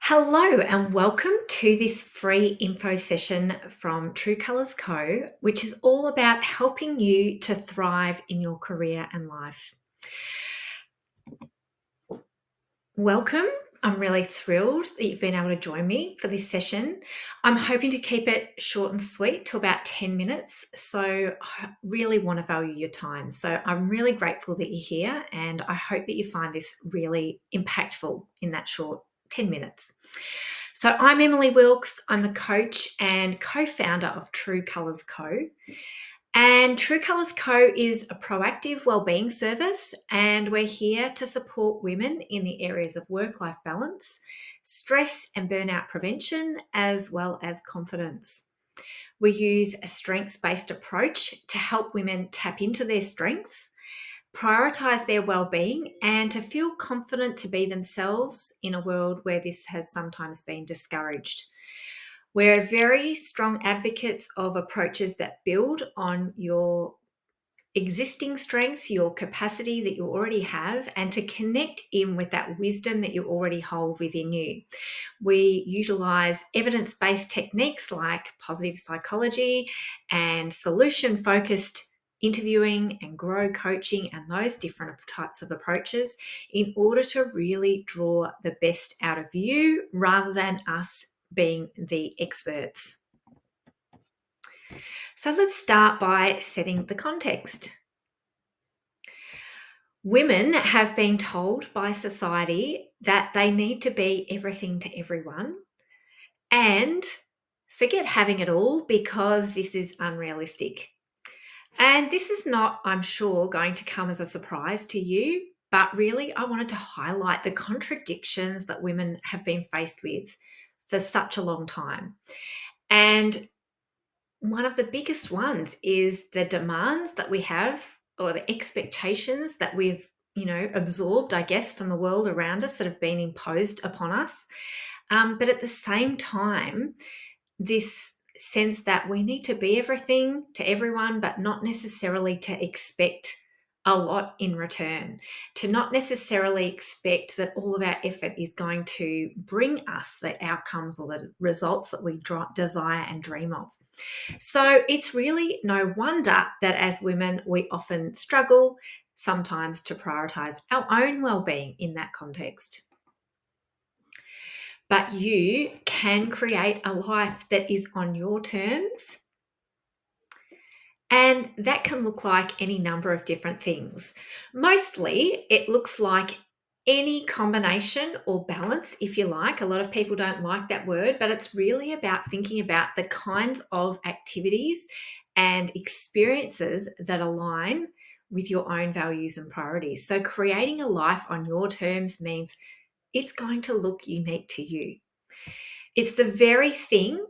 Hello and welcome to this free info session from True Colours Co, which is all about helping you to thrive in your career and life. Welcome. I'm really thrilled that you've been able to join me for this session. I'm hoping to keep it short and sweet to about 10 minutes. So I really want to value your time. So I'm really grateful that you're here and I hope that you find this really impactful in that short 10 minutes. So I'm Emily Wilkes. I'm the coach and co-founder of True Colours Co. And True Colours Co is a proactive wellbeing service, and we're here to support women in the areas of work-life balance, stress and burnout prevention, as well as confidence. We use a strengths-based approach to help women tap into their strengths, prioritize their well-being, and to feel confident to be themselves in a world where this has sometimes been discouraged. We're very strong advocates of approaches that build on your existing strengths, your capacity that you already have, and to connect in with that wisdom that you already hold within you. We utilize evidence-based techniques like positive psychology and solution-focused interviewing and grow coaching and those different types of approaches in order to really draw the best out of you rather than us being the experts. So let's start by setting the context. Women have been told by society that they need to be everything to everyone and forget having it all because this is unrealistic. And this is not, I'm sure, going to come as a surprise to you, but really I wanted to highlight the contradictions that women have been faced with for such a long time. And one of the biggest ones is the demands that we have or the expectations that we've absorbed, I guess, from the world around us that have been imposed upon us. But at the same time, this sense that we need to be everything to everyone, but not necessarily to expect a lot in return, to not necessarily expect that all of our effort is going to bring us the outcomes or the results that we desire and dream of. So it's really no wonder that as women, we often struggle sometimes to prioritize our own well-being in that context. But you can create a life that is on your terms. And that can look like any number of different things. Mostly, it looks like any combination or balance, if you like. A lot of people don't like that word, but it's really about thinking about the kinds of activities and experiences that align with your own values and priorities. So creating a life on your terms means it's going to look unique to you. It's the very thing,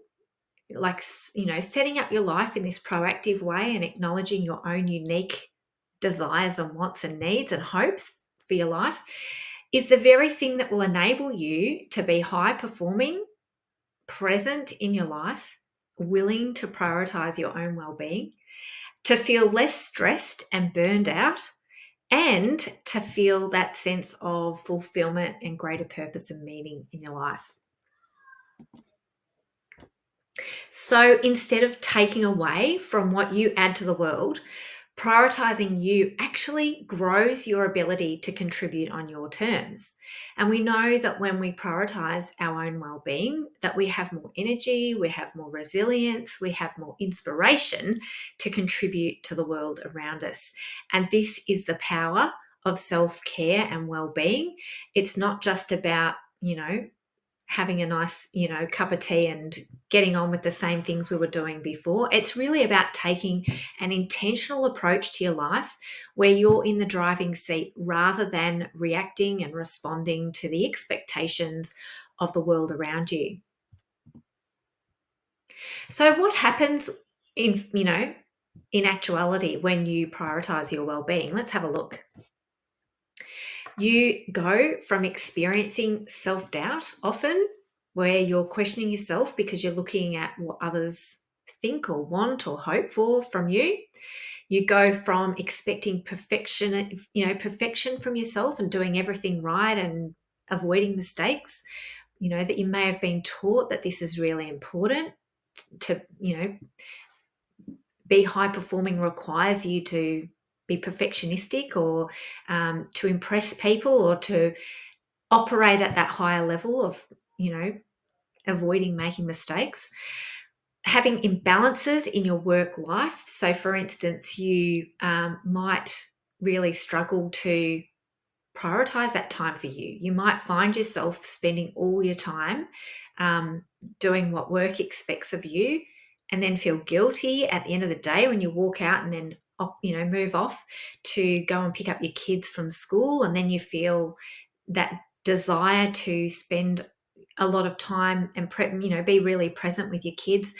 like, setting up your life in this proactive way and acknowledging your own unique desires and wants and needs and hopes for your life is the very thing that will enable you to be high performing, present in your life, willing to prioritize your own well-being, to feel less stressed and burned out, and to feel that sense of fulfillment and greater purpose and meaning in your life. So instead of taking away from what you add to the world, prioritizing you actually grows your ability to contribute on your terms. And we know that when we prioritize our own well-being, that we have more energy, we have more resilience, we have more inspiration to contribute to the world around us. And this is the power of self-care and well-being. It's not just about, having a nice, cup of tea and getting on with the same things we were doing before. It's really about taking an intentional approach to your life where you're in the driving seat rather than reacting and responding to the expectations of the world around you. So what happens in actuality when you prioritize your well-being? Let's have a look. You go from experiencing self-doubt often, where you're questioning yourself because you're looking at what others think or want or hope for from you. You go from expecting perfection from yourself and doing everything right and avoiding mistakes, that you may have been taught that this is really important to, be high performing requires you to be perfectionistic or to impress people or to operate at that higher level of, avoiding making mistakes. Having imbalances in your work life. So, for instance, you might really struggle to prioritize that time for you. You might find yourself spending all your time um, doing what work expects of you, and then feel guilty at the end of the day when you walk out and then move off to go and pick up your kids from school, and then you feel that desire to spend a lot of time and be really present with your kids,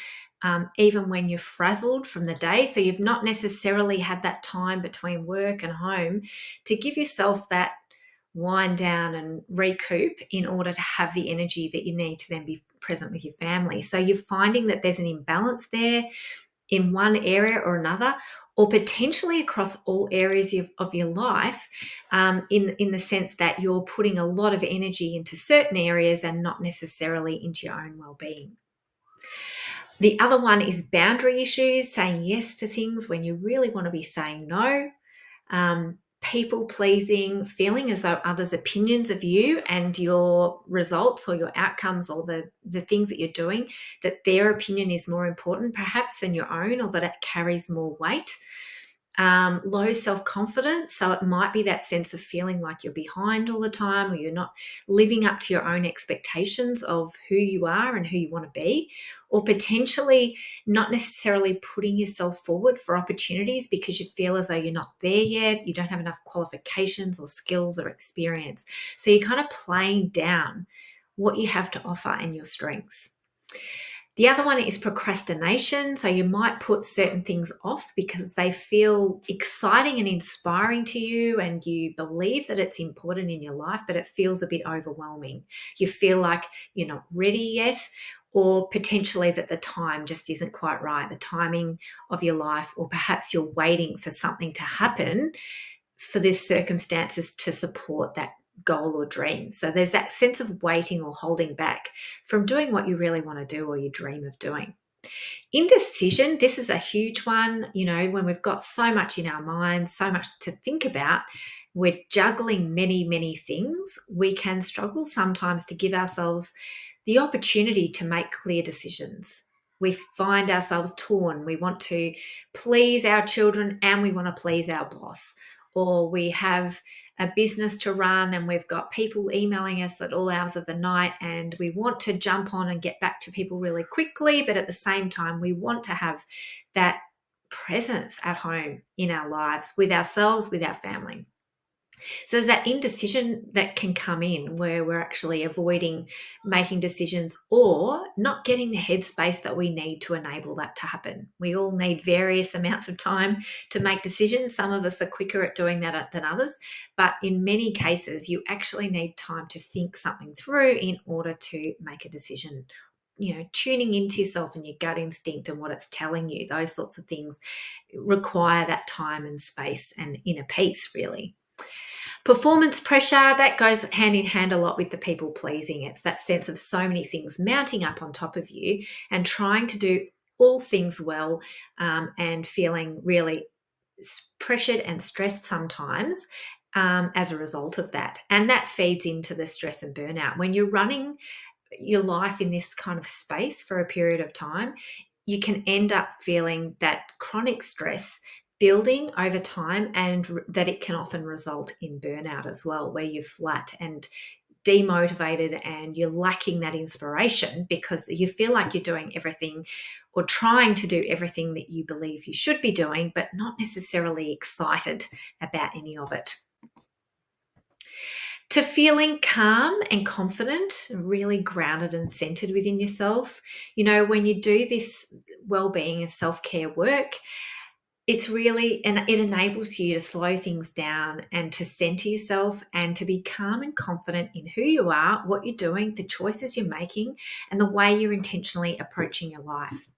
even when you're frazzled from the day. So you've not necessarily had that time between work and home to give yourself that wind down and recoup in order to have the energy that you need to then be present with your family. So you're finding that there's an imbalance there in one area or another, or potentially across all areas of your life, in the sense that you're putting a lot of energy into certain areas and not necessarily into your own well-being. The other one is boundary issues, saying yes to things when you really want to be saying no. People pleasing, feeling as though others' opinions of you and your results or your outcomes or the things that you're doing, that their opinion is more important perhaps than your own, or that it carries more weight. Low self-confidence. So it might be that sense of feeling like you're behind all the time, or you're not living up to your own expectations of who you are and who you want to be, or potentially not necessarily putting yourself forward for opportunities because you feel as though you're not there yet, you don't have enough qualifications or skills or experience. So you're kind of playing down what you have to offer and your strengths. The other one is procrastination. So you might put certain things off because they feel exciting and inspiring to you, and you believe that it's important in your life, but it feels a bit overwhelming. You feel like you're not ready yet, or potentially that the time just isn't quite right, the timing of your life, or perhaps you're waiting for something to happen for the circumstances to support that goal or dream. So there's that sense of waiting or holding back from doing what you really want to do or you dream of doing. Indecision, this is a huge one. When we've got so much in our minds, so much to think about, we're juggling many, many things. We can struggle sometimes to give ourselves the opportunity to make clear decisions. We find ourselves torn. We want to please our children and we want to please our boss. Or we have a business to run and we've got people emailing us at all hours of the night, and we want to jump on and get back to people really quickly, but at the same time we want to have that presence at home in our lives, with ourselves, with our family. So there's that indecision that can come in where we're actually avoiding making decisions or not getting the headspace that we need to enable that to happen. We all need various amounts of time to make decisions. Some of us are quicker at doing that than others, but in many cases, you actually need time to think something through in order to make a decision. Tuning into yourself and your gut instinct and what it's telling you, those sorts of things require that time and space and inner peace, really. Performance pressure, that goes hand in hand a lot with the people pleasing. It's that sense of so many things mounting up on top of you and trying to do all things well, and feeling really pressured and stressed sometimes as a result of that. And that feeds into the stress and burnout. When you're running your life in this kind of space for a period of time, you can end up feeling that chronic stress building over time, and that it can often result in burnout as well, where you're flat and demotivated and you're lacking that inspiration because you feel like you're doing everything or trying to do everything that you believe you should be doing, but not necessarily excited about any of it. To feeling calm and confident, really grounded and centered within yourself. When you do this well-being and self-care work, it's really, and it enables you to slow things down and to center yourself and to be calm and confident in who you are, what you're doing, the choices you're making, and the way you're intentionally approaching your life.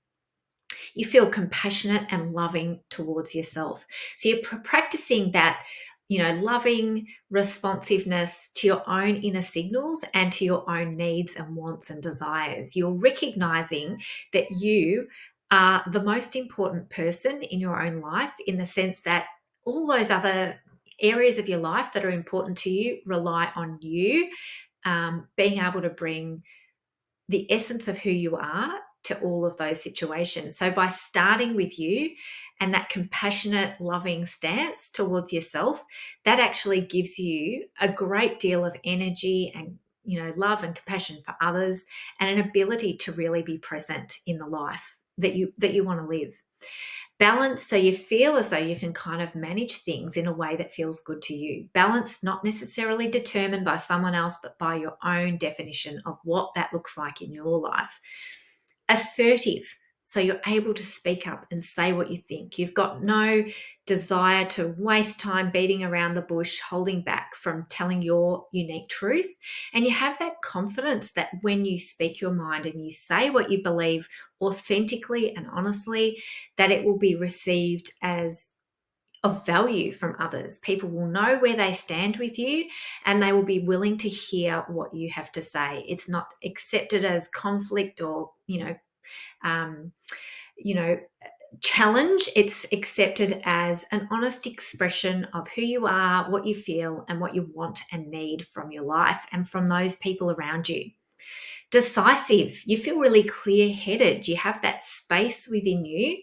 You feel compassionate and loving towards yourself. So you're practicing that loving responsiveness to your own inner signals and to your own needs and wants and desires. You're recognizing that you are the most important person in your own life, in the sense that all those other areas of your life that are important to you rely on you being able to bring the essence of who you are to all of those situations. So by starting with you and that compassionate, loving stance towards yourself, that actually gives you a great deal of energy and love and compassion for others, and an ability to really be present in the life that you want to live. Balance, so you feel as though you can kind of manage things in a way that feels good to you. Balance not necessarily determined by someone else, but by your own definition of what that looks like in your life. Assertive, so you're able to speak up and say what you think. You've got no desire to waste time beating around the bush, holding back from telling your unique truth. And you have that confidence that when you speak your mind and you say what you believe authentically and honestly, that it will be received as of value from others. People will know where they stand with you, and they will be willing to hear what you have to say. It's not accepted as conflict or, um, you know, challenge. It's accepted as an honest expression of who you are, what you feel, and what you want and need from your life and from those people around you. Decisive, you feel really clear headed. You have that space within you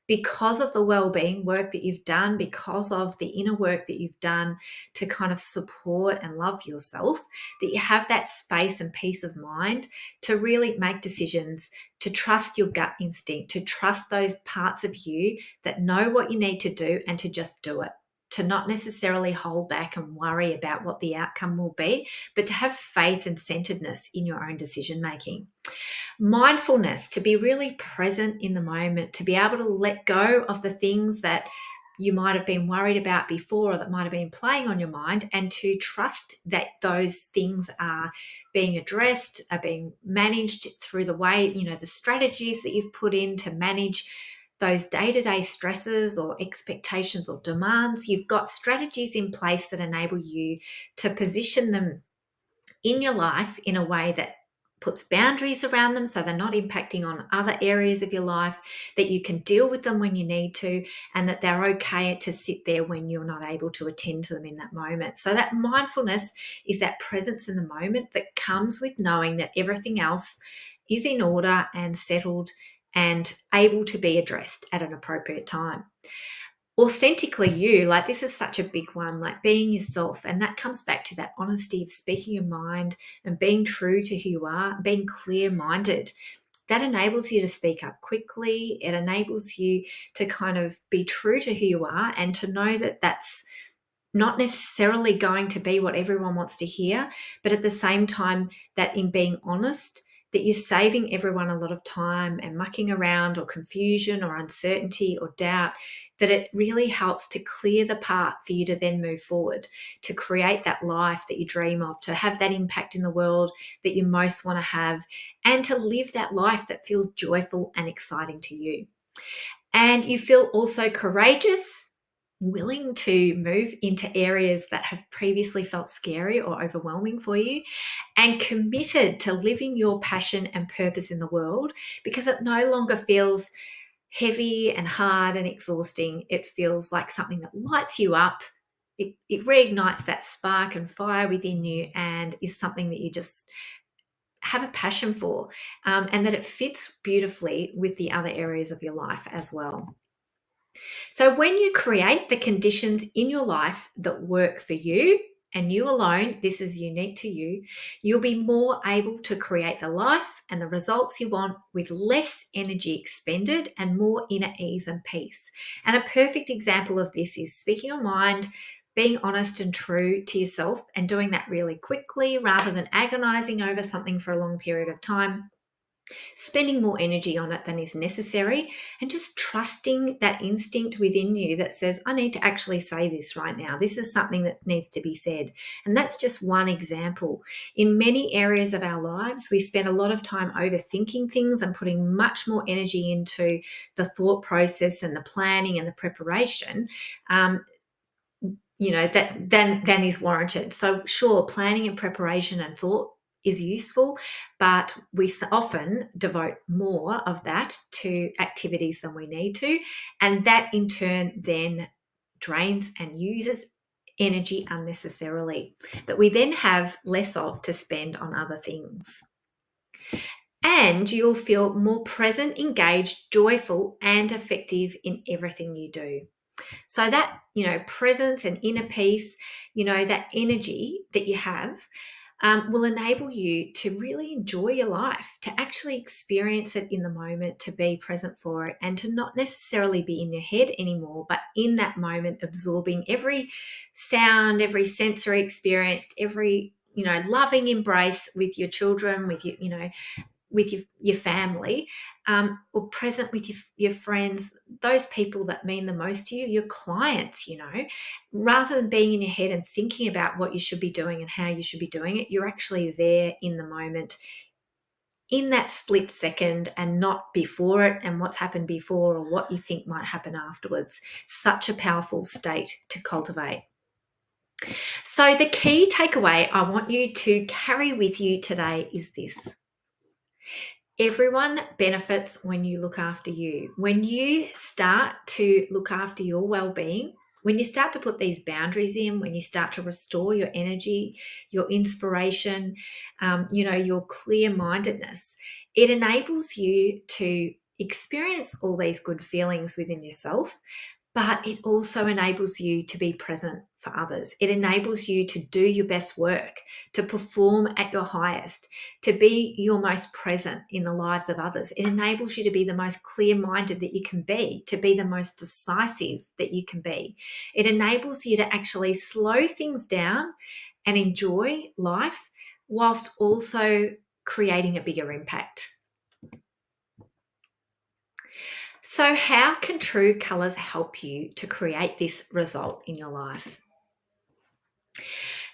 because of the well-being work that you've done, because of the inner work that you've done to kind of support and love yourself, that you have that space and peace of mind to really make decisions, to trust your gut instinct, to trust those parts of you that know what you need to do, and to just do it. To not necessarily hold back and worry about what the outcome will be, but to have faith and centeredness in your own decision making. Mindfulness, to be really present in the moment, to be able to let go of the things that you might have been worried about before, or that might have been playing on your mind, and to trust that those things are being addressed, are being managed through the way, the strategies that you've put in to manage those day-to-day stresses or expectations or demands. You've got strategies in place that enable you to position them in your life in a way that puts boundaries around them, so they're not impacting on other areas of your life, that you can deal with them when you need to, and that they're okay to sit there when you're not able to attend to them in that moment. So that mindfulness is that presence in the moment that comes with knowing that everything else is in order and settled and able to be addressed at an appropriate time. Authentically you, like, this is such a big one, like being yourself, and that comes back to that honesty of speaking your mind and being true to who you are, being clear-minded. That enables you to speak up quickly. It enables you to kind of be true to who you are, and to know that that's not necessarily going to be what everyone wants to hear, but at the same time, that in being honest, that you're saving everyone a lot of time and mucking around or confusion or uncertainty or doubt, that it really helps to clear the path for you to then move forward, to create that life that you dream of, to have that impact in the world that you most want to have, and to live that life that feels joyful and exciting to you. And you feel also courageous, willing to move into areas that have previously felt scary or overwhelming for you, and committed to living your passion and purpose in the world, because it no longer feels heavy and hard and exhausting. It feels like something that lights you up. It reignites that spark and fire within you, and is something that you just have a passion for, and that it fits beautifully with the other areas of your life as well. So, when you create the conditions in your life that work for you and you alone, this is unique to you, you'll be more able to create the life and the results you want with less energy expended and more inner ease and peace. And a perfect example of this is speaking your mind, being honest and true to yourself, and doing that really quickly rather than agonizing over something for a long period of time, spending more energy on it than is necessary, and just trusting that instinct within you that says, I need to actually say this right now. This is something that needs to be said. And that's just one example. In many areas of our lives, we spend a lot of time overthinking things and putting much more energy into the thought process and the planning and the preparation. than is warranted. So sure, planning and preparation and thought is useful, but we often devote more of that to activities than we need to, and that in turn then drains and uses energy unnecessarily that we then have less of to spend on other things. And you'll feel more present, engaged, joyful, and effective in everything you do. So that, presence and inner peace, that energy that you have will enable you to really enjoy your life, to actually experience it in the moment, to be present for it, and to not necessarily be in your head anymore, but in that moment, absorbing every sound, every sensory experience, every, loving embrace with your children, with your family, or present with your friends, those people that mean the most to you, your clients, rather than being in your head and thinking about what you should be doing and how you should be doing it, you're actually there in the moment, in that split second, and not before it and what's happened before or what you think might happen afterwards. Such a powerful state to cultivate. So the key takeaway I want you to carry with you today is this. Everyone benefits when you look after you. When you start to look after your well-being, when you start to put these boundaries in, when you start to restore your energy, your inspiration, your clear-mindedness, it enables you to experience all these good feelings within yourself, but it also enables you to be present for others. It enables you to do your best work, to perform at your highest, to be your most present in the lives of others. It enables you to be the most clear-minded that you can be, to be the most decisive that you can be. It enables you to actually slow things down and enjoy life whilst also creating a bigger impact. So how can true colours help you to create this result in your life?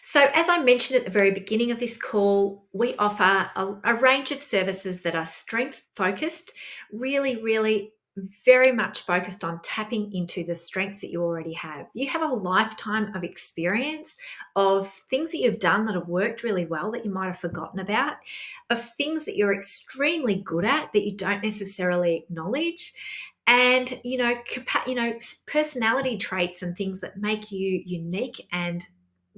So, as I mentioned at the very beginning of this call, we offer a range of services that are strengths focused, really, really very much focused on tapping into the strengths that you already have. You have a lifetime of experience of things that you've done that have worked really well that you might have forgotten about, of things that you're extremely good at that you don't necessarily acknowledge, and personality traits and things that make you unique, and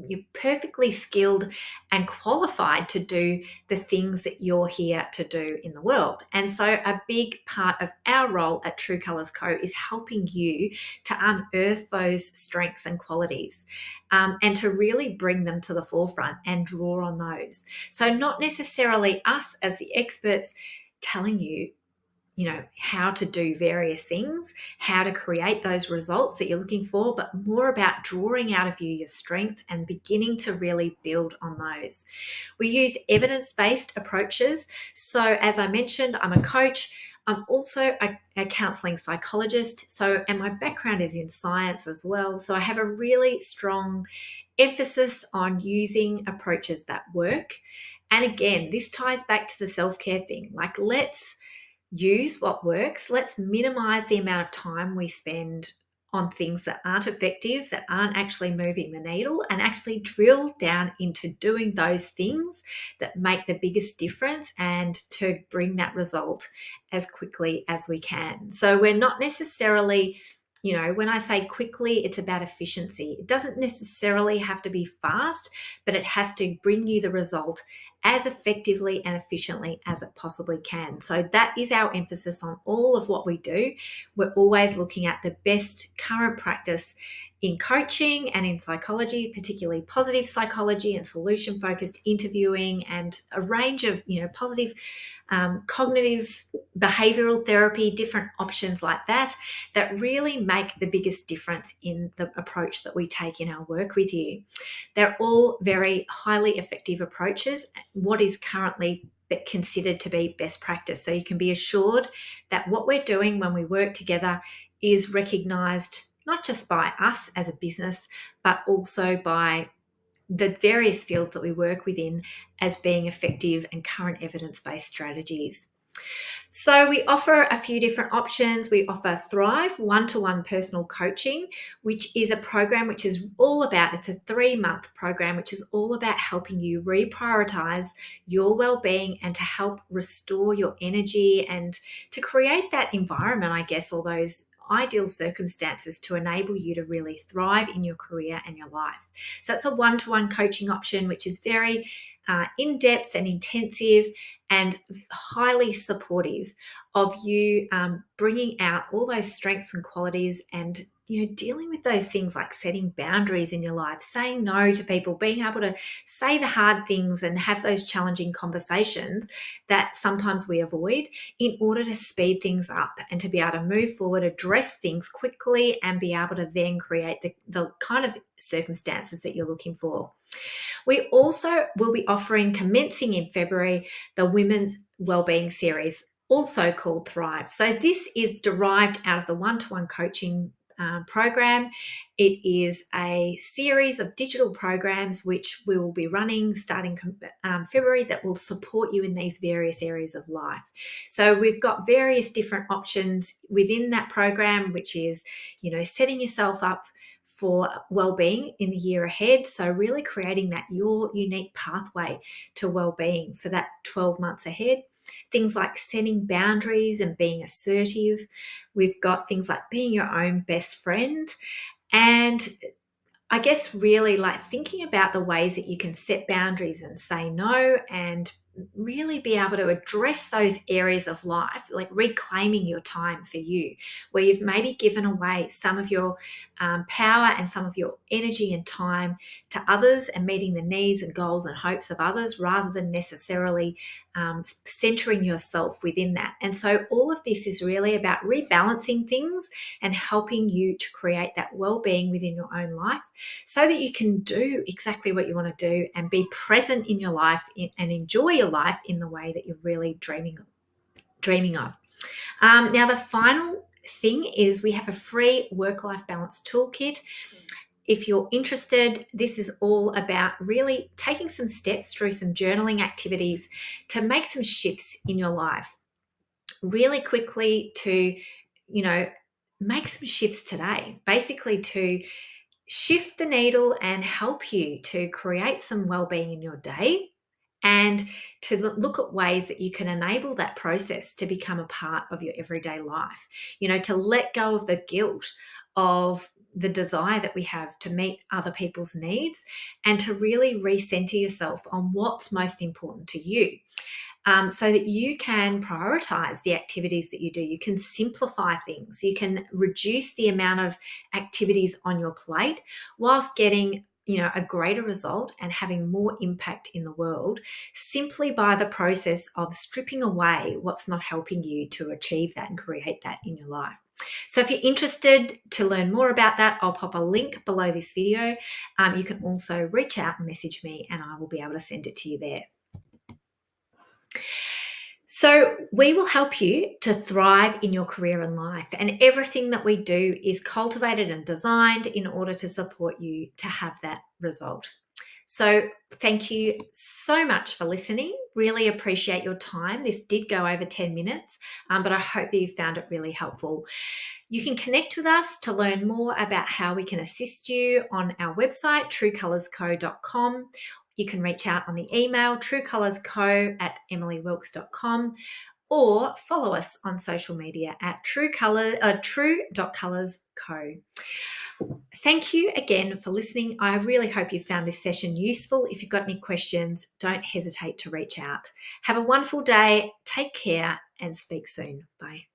you're perfectly skilled and qualified to do the things that you're here to do in the world. And so a big part of our role at True Colours Co is helping you to unearth those strengths and qualities, and to really bring them to the forefront and draw on those. So not necessarily us as the experts telling you, how to do various things, how to create those results that you're looking for, but more about drawing out of you your strengths and beginning to really build on those. We use evidence-based approaches. So as I mentioned, I'm a coach. I'm also a counseling psychologist. And my background is in science as well. So I have a really strong emphasis on using approaches that work. And again, this ties back to the self-care thing. Like, let's use what works. Let's minimize the amount of time we spend on things that aren't effective, that aren't actually moving the needle, and actually drill down into doing those things that make the biggest difference and to bring that result as quickly as we can. So we're not necessarily, when I say quickly, it's about efficiency. It doesn't necessarily have to be fast, but it has to bring you the result as effectively and efficiently as it possibly can. So that is our emphasis on all of what we do. We're always looking at the best current practice in coaching and in psychology, particularly positive psychology and solution-focused interviewing, and a range of, positive cognitive behavioral therapy, different options like that really make the biggest difference in the approach that we take in our work with you. They're all very highly effective approaches, what is currently considered to be best practice. So you can be assured that what we're doing when we work together is recognised not just by us as a business, but also by the various fields that we work within as being effective and current evidence-based strategies. So we offer a few different options. We offer Thrive one-to-one personal coaching, which is a program which is all about, it's a 3-month program, which is all about helping you reprioritize your well-being and to help restore your energy and to create that environment, I guess, or those ideal circumstances to enable you to really thrive in your career and your life. So that's a one-to-one coaching option, which is very in-depth and intensive and highly supportive of you bringing out all those strengths and qualities and dealing with those things like setting boundaries in your life, saying no to people, being able to say the hard things and have those challenging conversations that sometimes we avoid in order to speed things up and to be able to move forward, address things quickly, and be able to then create the kind of circumstances that you're looking for. We also will be offering, commencing in February, the Women's Wellbeing Series, also called Thrive. So this is derived out of the one-to-one coaching program. It is a series of digital programs which we will be running starting February that will support you in these various areas of life. So we've got various different options within that program, which is, setting yourself up for well-being in the year ahead. So really creating that your unique pathway to well-being for that 12 months ahead. Things like setting boundaries and being assertive. We've got things like being your own best friend, and I guess really like thinking about the ways that you can set boundaries and say no and really be able to address those areas of life, like reclaiming your time for you, where you've maybe given away some of your power and some of your energy and time to others and meeting the needs and goals and hopes of others rather than necessarily centering yourself within that. And so all of this is really about rebalancing things and helping you to create that well-being within your own life so that you can do exactly what you want to do and be present in your life and enjoy your life in the way that you're really dreaming of. Now, the final thing is we have a free work-life balance toolkit. If you're interested, this is all about really taking some steps through some journaling activities to make some shifts in your life really quickly to, make some shifts today, basically to shift the needle and help you to create some well-being in your day and to look at ways that you can enable that process to become a part of your everyday life, to let go of the guilt of the desire that we have to meet other people's needs and to really recenter yourself on what's most important to you. So that you can prioritize the activities that you do. You can simplify things. You can reduce the amount of activities on your plate whilst getting a greater result and having more impact in the world simply by the process of stripping away what's not helping you to achieve that and create that in your life. So if you're interested to learn more about that, I'll pop a link below this video. You can also reach out and message me and I will be able to send it to you there. So we will help you to thrive in your career and life, and everything that we do is cultivated and designed in order to support you to have that result. So thank you so much for listening. Really appreciate your time. This did go over 10 minutes, but I hope that you found it really helpful. You can connect with us to learn more about how we can assist you on our website, truecolorsco.com. You can reach out on the email truecolorsco@emilywilkes.com or follow us on social media at true.colorsco. Thank you again for listening. I really hope you found this session useful. If you've got any questions, don't hesitate to reach out. Have a wonderful day. Take care and speak soon. Bye.